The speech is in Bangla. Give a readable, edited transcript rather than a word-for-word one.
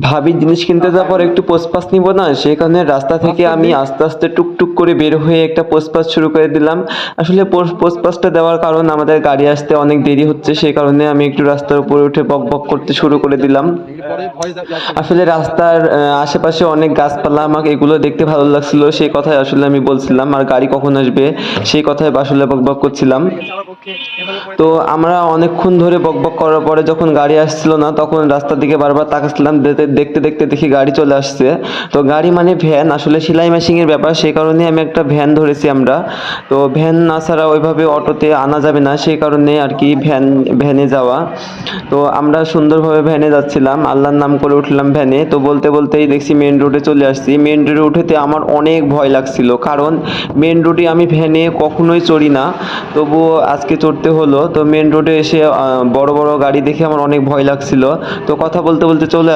ভাবি জিনিস কিনতে যাওয়ার পর একটু পোস্টপাস নিব না, সেই কারণে রাস্তা থেকে আমি আস্তে আস্তে টুকটুক করে বের হয়ে একটা পোস্টপাস শুরু করে দিলাম। আসলে পোস্টপাসটা দেওয়ার কারণ আমাদের গাড়ি আসতে অনেক দেরি হচ্ছে, সেই কারণে আমি একটু রাস্তার উপরে উঠে বক বক করতে শুরু করে দিলাম। আসলে রাস্তার আশেপাশে অনেক গাছপালা, আমাকে এগুলো দেখতে ভালো লাগছিল, সেই কথাই আসলে আমি বলছিলাম। আর গাড়ি কখন আসবে সেই কথাই আসলে বক বক করছিলাম। তো আমরা অনেকক্ষণ ধরে বকবক করার পরে যখন গাড়ি আসছিল না, তখন রাস্তার দিকে বারবার তাকাচ্ছিলাম, দেখতে দেখতে দেখি গাড়ি চলে আসছে। তো গাড়ি মানে ভ্যান, আসলে সেলাই মেশিনের ব্যাপার, সেই কারণে আমি একটা ভ্যান ধরেছি আমরা। তো ভ্যান না ছাড়া ওইভাবে অটোতে আনা যাবে না, সেই কারণে আর কি ভ্যানে যাওয়া। তো আমরা সুন্দরভাবে ভ্যানে যাচ্ছিলাম, আল্লাহর নাম করে উঠলাম ভ্যানে। তো বলতে বলতেই দেখছি মেন রোডে চলে আসছি। মেন রোডে উঠেতে আমার অনেক ভয় লাগছিল, কারণ মেন রোডে আমি ভ্যানে কখনোই চড়ি না, তবুও আজকে চড়তে হলো। তো মেন রোডে এসে বড় বড় গাড়ি দেখে আমার অনেক ভয় লাগছিল। তো কথা বলতে বলতে চলে